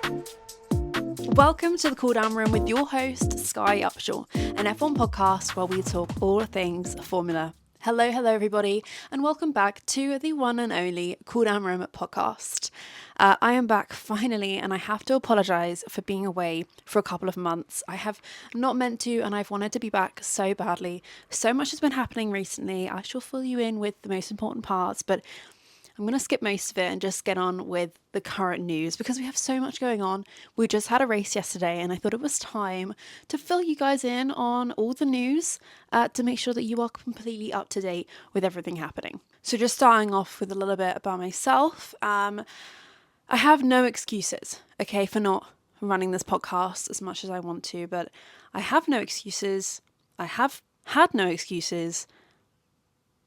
Welcome to the Cooldown Room with your host, Skye Upshaw, an F1 podcast where we talk all things Formula. Hello everybody, and welcome back to the one and only Cooldown Room podcast. I am back finally, and I have to apologise for being away for a couple of months. I have not meant to, and I've wanted to be back so badly. So much has been happening recently. I shall fill you in with the most important parts, but I'm going to skip most of it and just get on with the current news because we have so much going on. We just had a race yesterday and I thought it was time to fill you guys in on all the news to make sure that you are completely up to date with everything happening. So just starting off with a little bit about myself. I have no excuses, okay, for not running this podcast as much as I want to, but I have no excuses. I have had no excuses.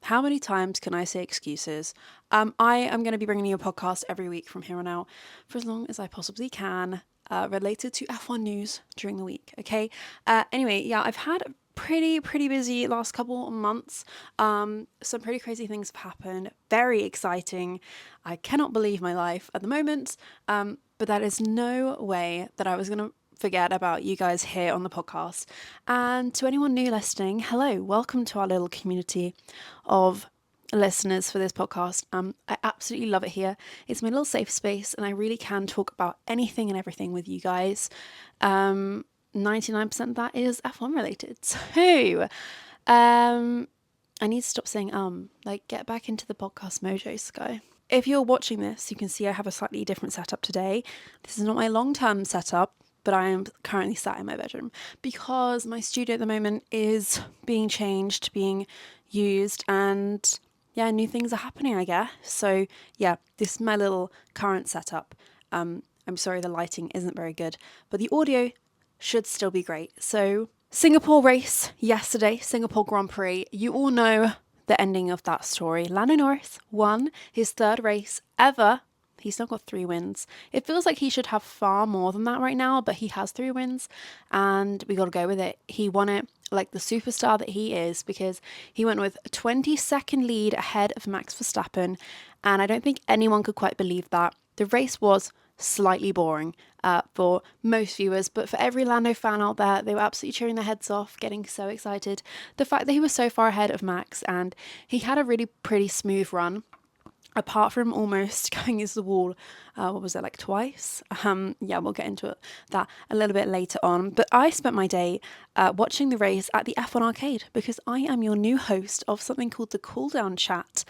How many times can I say excuses? I am going to be bringing you a podcast every week from here on out for as long as I possibly can, related to F1 news during the week, okay? Anyway, yeah, I've had a pretty busy last couple of months. Some pretty crazy things have happened. Very exciting. I cannot believe my life at the moment, but that is no way that I was going to forget about you guys here on the podcast. And to anyone new listening, hello, welcome to our little community of listeners for this podcast. I absolutely love it here. It's my little safe space and I really can talk about anything and everything with you guys. 99% of that is F1 related. So I need to stop saying get back into the podcast mojo, Skye. If you're watching this, you can see I have a slightly different setup today. This is not my long-term setup, but I am currently sat in my bedroom because my studio at the moment is being changed, being used, and yeah, new things are happening, I guess. So yeah, this is my little current setup. I'm sorry the lighting isn't very good, but the audio should still be great. So Singapore race yesterday, Singapore Grand Prix. You all know the ending of that story. Lando Norris won his third race ever. He's still got 3 wins. It feels like he should have far more than that right now, but he has 3 wins and we got to go with it. He won it like the superstar that he is because he went with a 20-second lead ahead of Max Verstappen, and I don't think anyone could quite believe that. The race was slightly boring for most viewers, but for every Lando fan out there, they were absolutely cheering their heads off, getting so excited. The fact that he was so far ahead of Max and he had a really pretty smooth run. Apart from almost going into the wall, twice? Yeah, we'll get into that a little bit later on. But I spent my day watching the race at the F1 Arcade because I am your new host of something called the Cooldown Chat,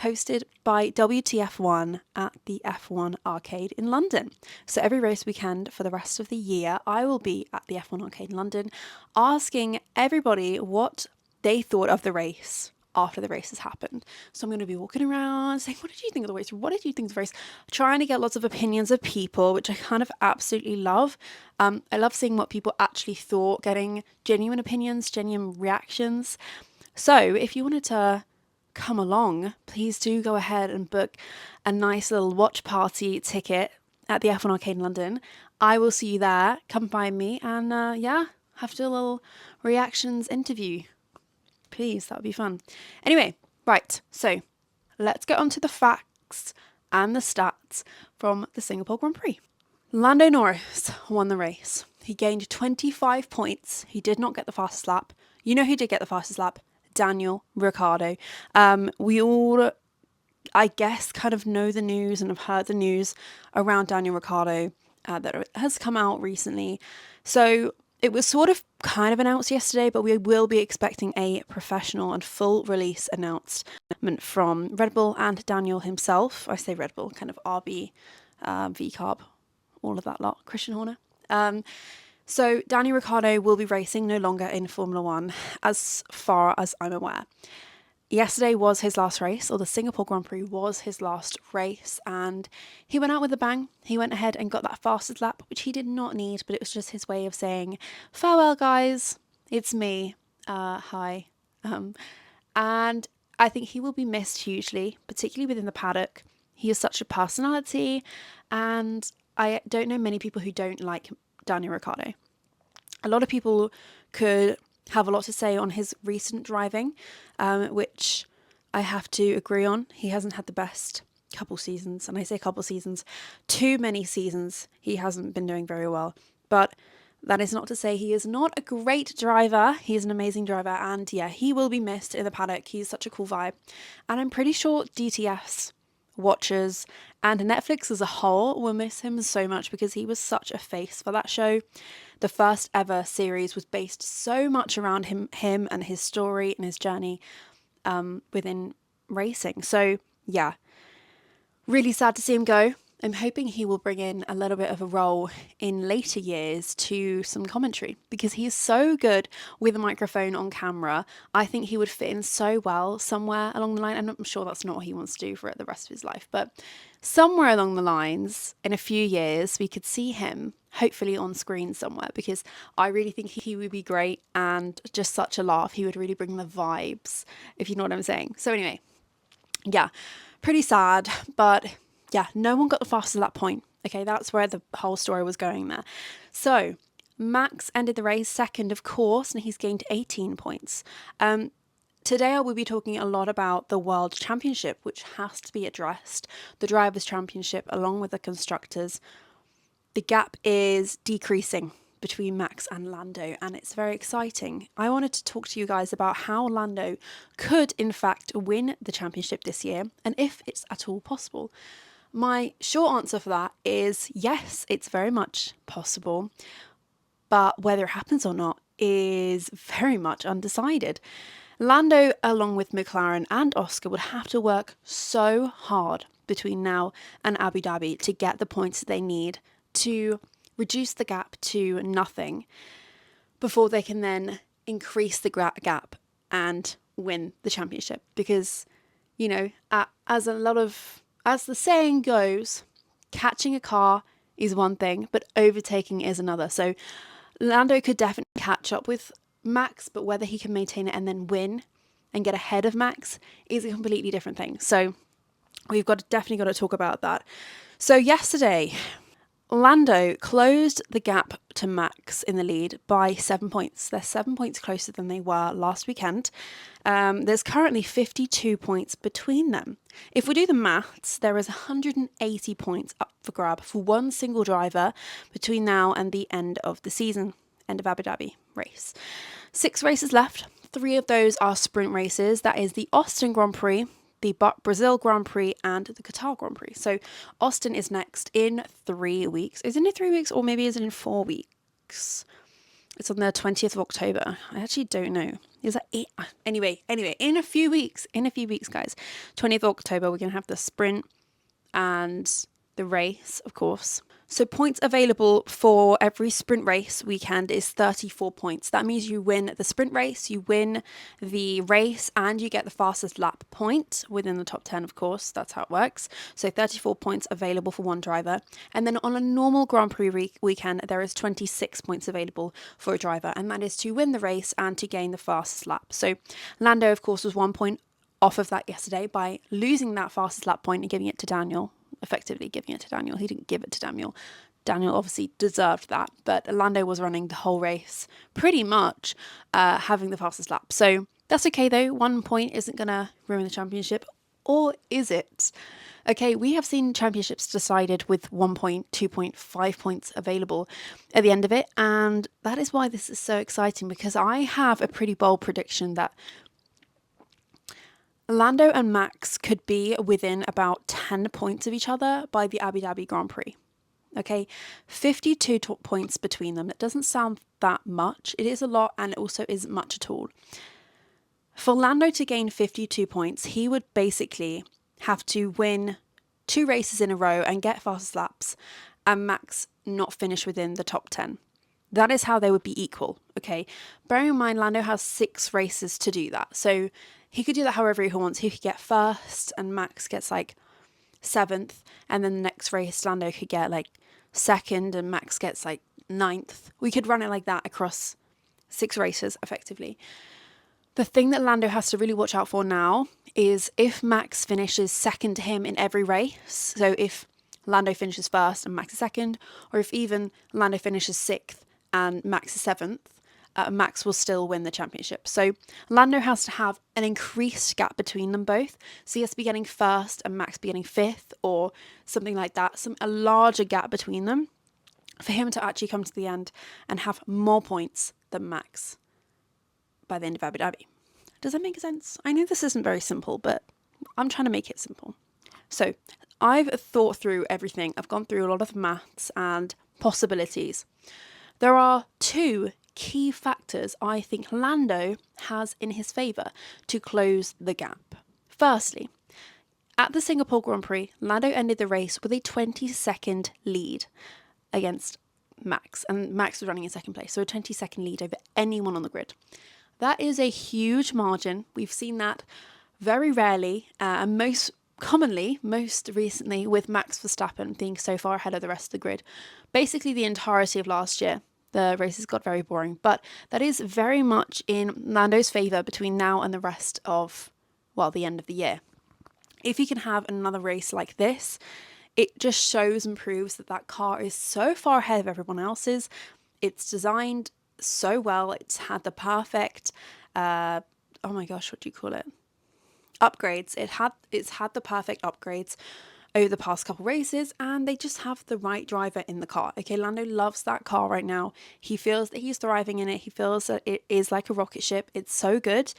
hosted by WTF1 at the F1 Arcade in London. So every race weekend for the rest of the year, I will be at the F1 Arcade in London asking everybody what they thought of the race after the race has happened. So I'm going to be walking around saying, what did you think of the race? What did you think of the race? Trying to get lots of opinions of people, which I kind of absolutely love. I love seeing what people actually thought, getting genuine opinions, genuine reactions. So if you wanted to come along, please do go ahead and book a nice little watch party ticket at the F1 Arcade in London. I will see you there. Come find me and have to do a little reactions interview. Please, that would be fun. Anyway, right, so let's get on to the facts and the stats from the Singapore Grand Prix. Lando Norris won the race. He gained 25 points. He did not get the fastest lap. You know who did get the fastest lap? Daniel Ricciardo. We all, I guess, kind of know the news and have heard the news around Daniel Ricciardo that has come out recently. So it was sort of kind of announced yesterday, but we will be expecting a professional and full release announcement from Red Bull and Daniel himself. I say Red Bull, kind of RB, VCarb, all of that lot, Christian Horner. So Daniel Ricciardo will be racing no longer in Formula One, as far as I'm aware. Yesterday was his last race, or the Singapore Grand Prix was his last race, and he went out with a bang. He went ahead and got that fastest lap, which he did not need, but it was just his way of saying, farewell, guys, it's me, hi. And I think he will be missed hugely, particularly within the paddock. He is such a personality, and I don't know many people who don't like Daniel Ricciardo. A lot of people could have a lot to say on his recent driving, which I have to agree on. He hasn't had the best couple seasons, and I say couple seasons, too many seasons, he hasn't been doing very well. But that is not to say he is not a great driver. He is an amazing driver, and yeah, he will be missed in the paddock. He's such a cool vibe. And I'm pretty sure DTS watchers and Netflix as a whole will miss him so much because he was such a face for that show. The first ever series was based so much around him and his story and his journey within racing. So yeah, really sad to see him go. I'm hoping he will bring in a little bit of a role in later years to some commentary because he is so good with a microphone on camera. I think he would fit in so well somewhere along the line. And I'm sure that's not what he wants to do for the rest of his life, but somewhere along the lines, in a few years, we could see him hopefully on screen somewhere because I really think he would be great and just such a laugh. He would really bring the vibes, if you know what I'm saying. So anyway, yeah, pretty sad, but yeah, no one got the fastest at that point. Okay, that's where the whole story was going there. So Max ended the race second, of course, and he's gained 18 points. Today I will be talking a lot about the World Championship, which has to be addressed. The Drivers' Championship, along with the Constructors. The gap is decreasing between Max and Lando, and it's very exciting. I wanted to talk to you guys about how Lando could, in fact, win the championship this year, and if it's at all possible. My short answer for that is yes, it's very much possible, but whether it happens or not is very much undecided. Lando, along with McLaren and Oscar, would have to work so hard between now and Abu Dhabi to get the points that they need to reduce the gap to nothing before they can then increase the gap and win the championship. Because, you know, as the saying goes, catching a car is one thing, but overtaking is another. So Lando could definitely catch up with Max, but whether he can maintain it and then win and get ahead of Max is a completely different thing. So we've definitely got to talk about that. So yesterday, Lando closed the gap to Max in the lead by 7 points. They're 7 points closer than they were last weekend. There's currently 52 points between them. If we do the maths, there is 180 points up for grab for one single driver between now and the end of the season, end of Abu Dhabi race. 6 races left. 3 of those are sprint races. That is the Austin Grand Prix, the Brazil Grand Prix, and the Qatar Grand Prix. So Austin is next in 3 weeks. Is it in 3 weeks or maybe is it in 4 weeks? It's on the 20th of October. I actually don't know. Is that it? Anyway, in a few weeks, guys. 20th of October, we're going to have the sprint and the race, of course. So points available for every sprint race weekend is 34 points. That means you win the sprint race, you win the race, and you get the fastest lap point within the top 10, of course. That's how it works. So 34 points available for one driver. And then on a normal Grand Prix weekend, there is 26 points available for a driver, and that is to win the race and to gain the fastest lap. So Lando, of course, was 1 point off of that yesterday by losing that fastest lap point and giving it to Daniel. Effectively giving it to Daniel. He didn't give it to Daniel. Daniel obviously deserved that, but Lando was running the whole race pretty much having the fastest lap. So that's okay though. 1 point isn't going to ruin the championship, or is it? Okay, we have seen championships decided with 1 point, 2 point, 5 points available at the end of it, and that is why this is so exciting, because I have a pretty bold prediction that Lando and Max could be within about 10 points of each other by the Abu Dhabi Grand Prix. Okay, 52 points between them. It doesn't sound that much. It is a lot, and it also isn't much at all. For Lando to gain 52 points, he would basically have to win 2 races in a row and get fastest laps, and Max not finish within the top 10. That is how they would be equal, okay? Bearing in mind, Lando has 6 races to do that. So he could do that however he wants. He could get first and Max gets like 7th. And then the next race, Lando could get like 2nd and Max gets like 9th. We could run it like that across 6 races effectively. The thing that Lando has to really watch out for now is if Max finishes 2nd to him in every race. So if Lando finishes 1st and Max is 2nd, or if even Lando finishes 6th and Max is 7th, Max will still win the championship. So Lando has to have an increased gap between them both. So he has to be getting first and Max be getting fifth or something like that, a larger gap between them for him to actually come to the end and have more points than Max by the end of Abu Dhabi. Does that make sense? I know this isn't very simple, but I'm trying to make it simple. So I've thought through everything. I've gone through a lot of maths and possibilities. There are two key factors I think Lando has in his favour to close the gap. Firstly, at the Singapore Grand Prix, Lando ended the race with a 20-second lead against Max, and Max was running in second place, so a 20-second lead over anyone on the grid. That is a huge margin. We've seen that very rarely, and most recently with Max Verstappen being so far ahead of the rest of the grid. Basically the entirety of last year, the races got very boring, but that is very much in Lando's favour between now and the rest of, the end of the year. If he can have another race like this, it just shows and proves that car is so far ahead of everyone else's. It's designed so well. It's had the perfect, what do you call it? Upgrades. It's had the perfect upgrades over the past couple races, and they just have the right driver in the car. Okay, Lando loves that car right now. He feels that he's thriving in it. He feels that it is like a rocket ship. It's so good.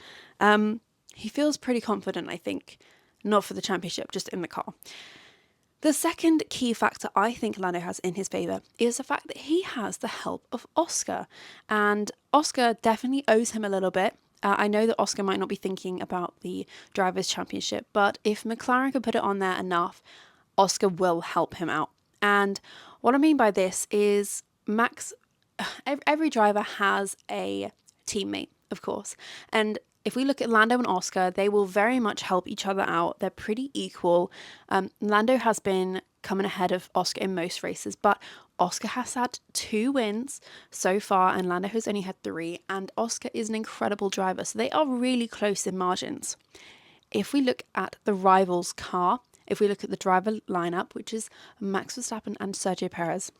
He feels pretty confident, I think, not for the championship, just in the car. The second key factor I think Lando has in his favour is the fact that he has the help of Oscar, and Oscar definitely owes him a little bit. I know that Oscar might not be thinking about the Drivers' Championship, but if McLaren could put it on there enough, Oscar will help him out. And what I mean by this is every driver has a teammate, of course. And if we look at Lando and Oscar, they will very much help each other out. They're pretty equal. Lando has been coming ahead of Oscar in most races, but Oscar has had 2 wins so far and Lando has only had 3, and Oscar is an incredible driver, so they are really close in margins. If we look at the rivals' car, if we look at the driver lineup, which is Max Verstappen and Sergio Perez,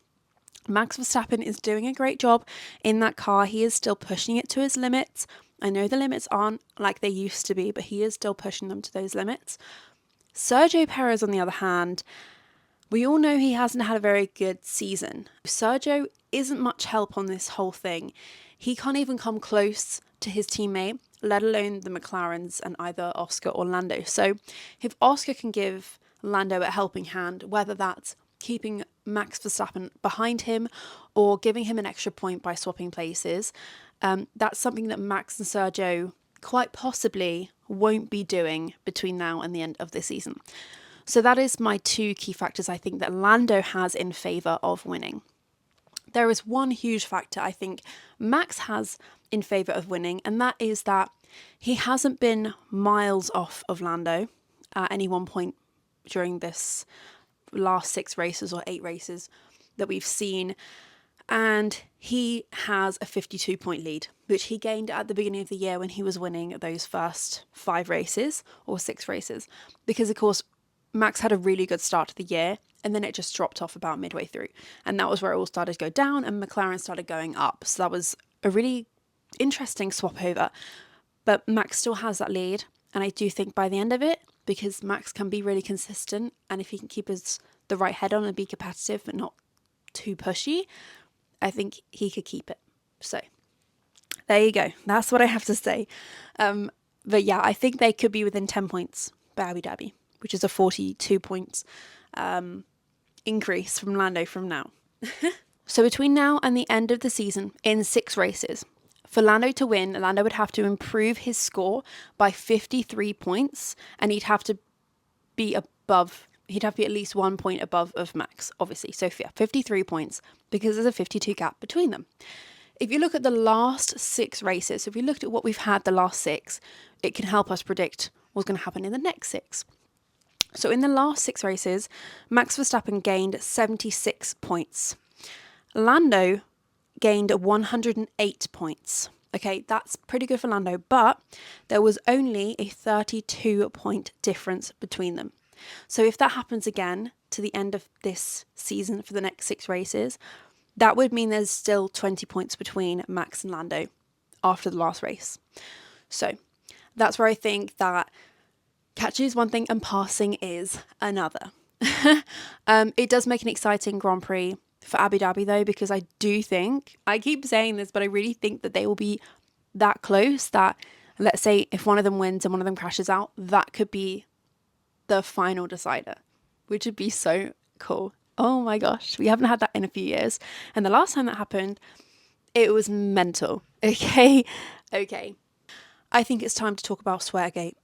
Max Verstappen is doing a great job in that car. He is still pushing it to his limits. I know the limits aren't like they used to be, but he is still pushing them to those limits. Sergio Perez, on the other hand, we all know he hasn't had a very good season. Sergio isn't much help on this whole thing. He can't even come close to his teammate, let alone the McLarens and either Oscar or Lando. So if Oscar can give Lando a helping hand, whether that's keeping Max Verstappen behind him or giving him an extra point by swapping places, that's something that Max and Sergio quite possibly won't be doing between now and the end of the season. So that is my 2 key factors I think that Lando has in favour of winning. There is one huge factor I think Max has in favour of winning, and that is that he hasn't been miles off of Lando at any one point during this last 6 races or 8 races that we've seen. And he has a 52-point lead, which he gained at the beginning of the year when he was winning those first 5 races or 6 races. Because, of course, Max had a really good start to the year, and then it just dropped off about midway through. And that was where it all started to go down, and McLaren started going up. So that was a really interesting swap over. But Max still has that lead, and I do think by the end of it, because Max can be really consistent, and if he can keep the right head on and be competitive but not too pushy, I think he could keep it. So there you go. That's what I have to say. But yeah, I think they could be within 10 points by Abu Dhabi, which is a 42 points increase from Lando from now. So between now and the end of the season, in 6 races, for Lando to win, Lando would have to improve his score by 53 points, and he'd have to be at least 1 point above of Max, obviously. So yeah, 53 points, because there's a 52 gap between them. If you look at the last 6 races, if we looked at what we've had the last 6, it can help us predict what's going to happen in the next 6. So in the last 6 races, Max Verstappen gained 76 points. Lando gained 108 points. Okay, that's pretty good for Lando, but there was only a 32-point difference between them. So if that happens again to the end of this season for the next 6 races, that would mean there's still 20 points between Max and Lando. after the last race. So that's where I think that catching is one thing and passing is another. It does make an exciting Grand Prix for Abu Dhabi though, because I do think, I keep saying this, but I really think that they will be that close that, let's say, if one of them wins and one of them crashes out, that could be the final decider, which would be so cool. Oh my gosh, we haven't had that in a few years. And the last time that happened, it was mental. Okay. I think it's time to talk about Sweatgate.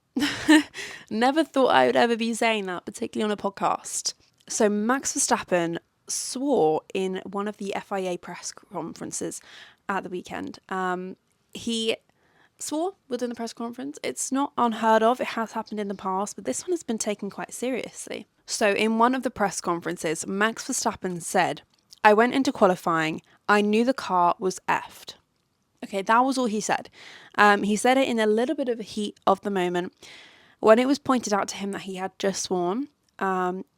Never thought I would ever be saying that, particularly on a podcast. So Max Verstappen swore in one of the FIA press conferences at the weekend. He swore within the press conference. It's not unheard of. It has happened in the past, but this one has been taken quite seriously. So in one of the press conferences, Max Verstappen said, "I went into qualifying. I knew the car was effed." Okay, that was all he said. He said it in a little bit of a heat of the moment. When it was pointed out to him that he had just sworn,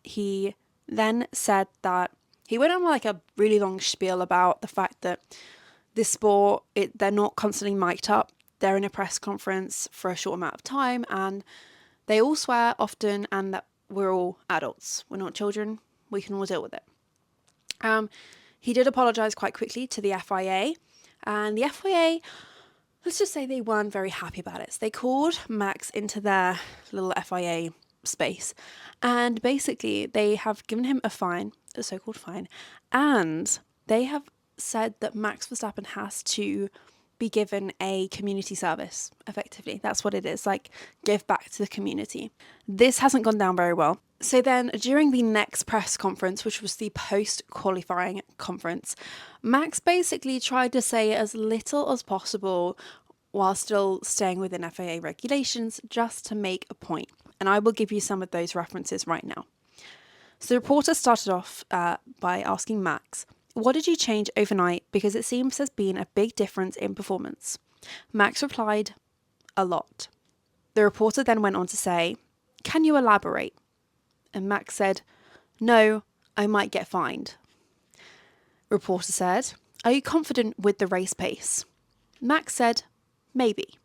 he then said that he went on like a really long spiel about the fact that this sport, they're not constantly mic'd up. They're in a press conference for a short amount of time and they all swear often, and that we're all adults. We're not children. We can all deal with it. He did apologise quite quickly to the FIA, and the FIA, let's just say they weren't very happy about it. So they called Max into their little FIA space, and basically they have given him a fine, a so-called fine, and they have said that Max Verstappen has to be given a community service, effectively. That's what it is, like give back to the community. This hasn't gone down very well. So then during the next press conference, which was the post-qualifying conference, Max basically tried to say as little as possible while still staying within FIA regulations, just to make a point. And I will give you some of those references right now. So the reporter started off by asking Max, "What did you change overnight? Because it seems there's been a big difference in performance." Max replied, "A lot." The reporter then went on to say, "Can you elaborate?" And Max said, "No, I might get fined." Reporter said, "Are you confident with the race pace?" Max said, "Maybe."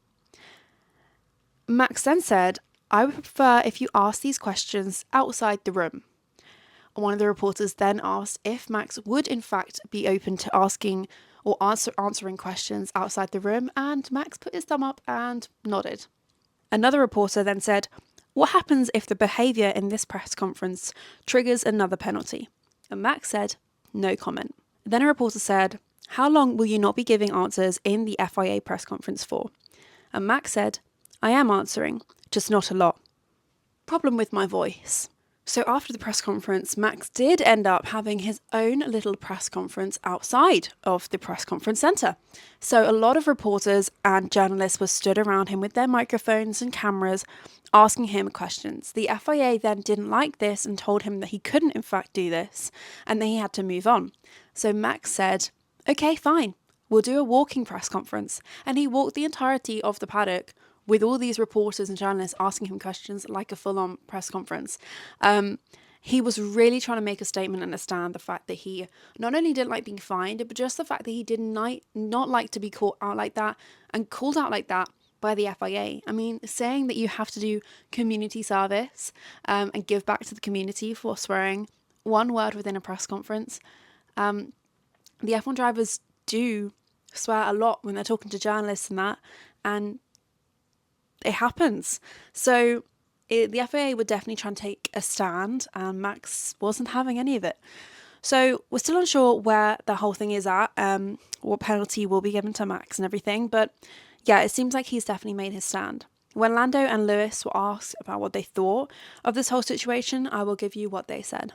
Max then said, "I would prefer if you ask these questions outside the room." One of the reporters then asked if Max would in fact be open to asking or answering questions outside the room, and Max put his thumb up and nodded. Another reporter then said, "What happens if the behaviour in this press conference triggers another penalty?" And Max said, "No comment." Then a reporter said, "How long will you not be giving answers in the FIA press conference for?" And Max said, "I am answering, just not a lot. Problem with my voice." So after the press conference, Max did end up having his own little press conference outside of the press conference centre. So a lot of reporters and journalists were stood around him with their microphones and cameras asking him questions. The FIA then didn't like this and told him that he couldn't in fact do this and that he had to move on. So Max said, "Okay, fine, we'll do a walking press conference." And he walked the entirety of the paddock with all these reporters and journalists asking him questions like a full-on press conference. He was really trying to make a statement and understand the fact that he not only didn't like being fined, but just the fact that he did not like to be caught out like that and called out like that by the FIA. I mean, saying that you have to do community service and give back to the community for swearing one word within a press conference. The F1 drivers do swear a lot when they're talking to journalists and that, and it happens. So the FIA would definitely try and take a stand, and Max wasn't having any of it. So we're still unsure where the whole thing is at, what penalty will be given to Max and everything. But yeah, it seems like he's definitely made his stand. When Lando and Lewis were asked about what they thought of this whole situation, I will give you what they said.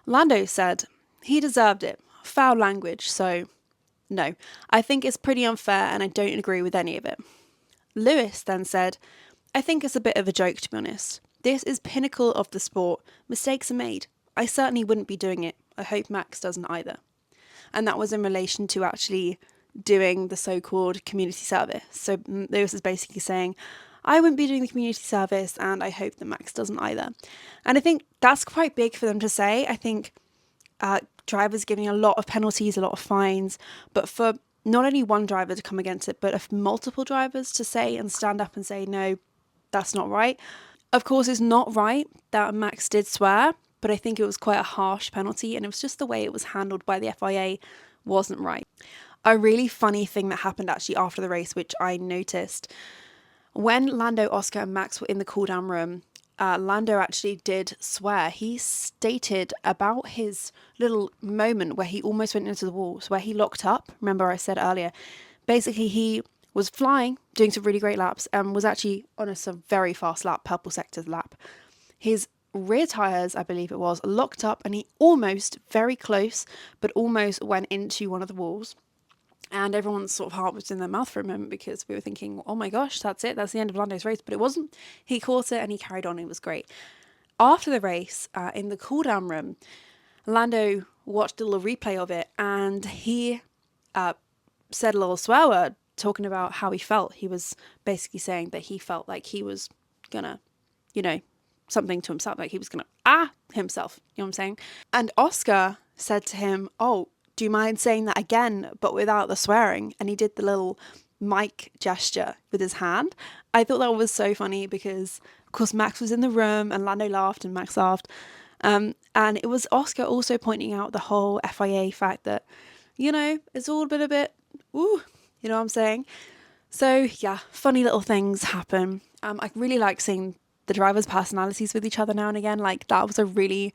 Lando said, "He deserved it. Foul language, so no. I think it's pretty unfair and I don't agree with any of it." Lewis then said, "I think it's a bit of a joke, to be honest. This is pinnacle of the sport. Mistakes are made. I certainly wouldn't be doing it. I hope Max doesn't either." And that was in relation to actually doing the so-called community service. So Lewis is basically saying, "I wouldn't be doing the community service and I hope that Max doesn't either." And I think that's quite big for them to say. I think drivers giving a lot of penalties, a lot of fines, but for not only one driver to come against it, but of multiple drivers to say and stand up and say, no, that's not right. Of course, it's not right that Max did swear, but I think it was quite a harsh penalty, and it was just the way it was handled by the FIA wasn't right. A really funny thing that happened actually after the race, which I noticed, when Lando, Oscar and Max were in the cooldown room, Lando actually did swear. He stated about his little moment where he almost went into the walls, where he locked up. Remember I said earlier, basically he was flying, doing some really great laps, and was actually on a very fast lap, purple sector's lap. His rear tyres, I believe it was, locked up, and he almost, very close, but almost went into one of the walls. And everyone's sort of heart was in their mouth for a moment, because we were thinking, oh my gosh, that's it, that's the end of Lando's race. But it wasn't. He caught it and he carried on. It was great. After the race, in the cooldown room, Lando watched a little replay of it, and he said a little swear word, talking about how he felt. He was basically saying that he felt like he was gonna, something to himself, like he was gonna himself. You know what I'm saying? And Oscar said to him, oh, do you mind saying that again, but without the swearing? And he did the little mic gesture with his hand. I thought that was so funny because, of course, Max was in the room and Lando laughed and Max laughed. And it was Oscar also pointing out the whole FIA fact that, it's all been a bit, you know what I'm saying? So, yeah, funny little things happen. I really like seeing the drivers' personalities with each other now and again. Like, that was a really...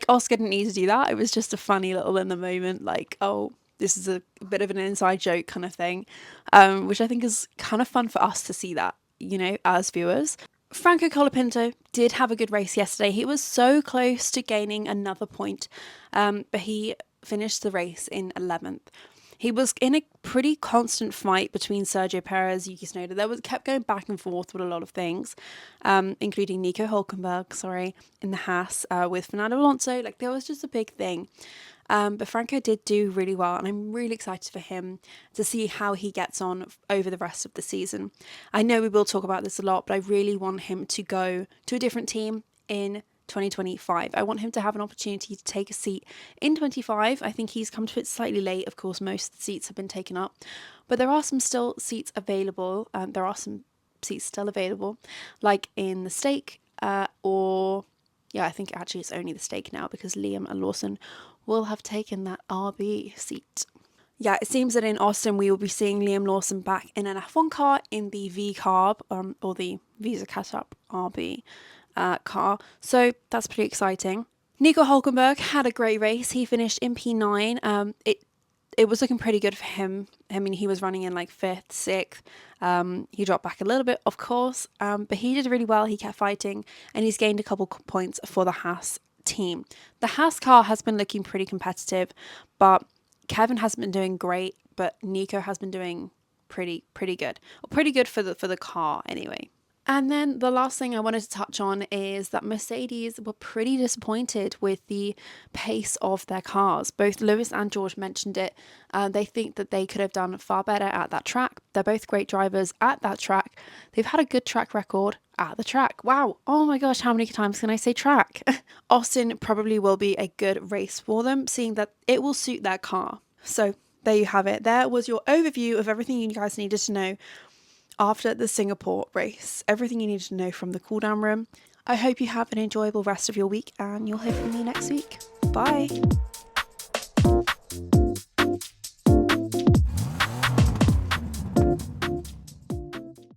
Oscar didn't need to do that. It was just a funny little in the moment, oh, this is a bit of an inside joke kind of thing, which I think is kind of fun for us to see that, as viewers. Franco Colapinto did have a good race yesterday. He was so close to gaining another point, but he finished the race in 11th. He was in a pretty constant fight between Sergio Perez, Yuki Tsunoda. There kept going back and forth with a lot of things, including Nico Hülkenberg, in the Haas, with Fernando Alonso. There was just a big thing. But Franco did do really well, and I'm really excited for him to see how he gets on over the rest of the season. I know we will talk about this a lot, but I really want him to go to a different team in 2025. I want him to have an opportunity to take a seat in 25. I think he's come to it slightly late. Of course, most of the seats have been taken up, but there are some still seats available. Like in the stake, I think actually it's only the stake now, because Liam and Lawson will have taken that RB seat. Yeah, it seems that in Austin we will be seeing Liam Lawson back in an F1 car in the V Carb, or the Visa Cat-Up RB car. So that's pretty exciting. Nico Hülkenberg had a great race. He finished in P9. It was looking pretty good for him. I mean, he was running in 5th, 6th. He dropped back a little bit, of course, but he did really well. He kept fighting, and he's gained a couple points for the Haas team. The Haas car has been looking pretty competitive, but Kevin hasn't been doing great, but Nico has been doing pretty good. Or pretty good for the car anyway. And then the last thing I wanted to touch on is that Mercedes were pretty disappointed with the pace of their cars. Both Lewis and George mentioned it. They think that they could have done far better at that track. They're both great drivers at that track. They've had a good track record at the track. Wow. Oh my gosh, how many times can I say track? Austin probably will be a good race for them, seeing that it will suit their car. So there you have it. There was your overview of everything you guys needed to know after the Singapore race. Everything you needed to know from the cooldown room. I hope you have an enjoyable rest of your week, and you'll hear from me next week. Bye.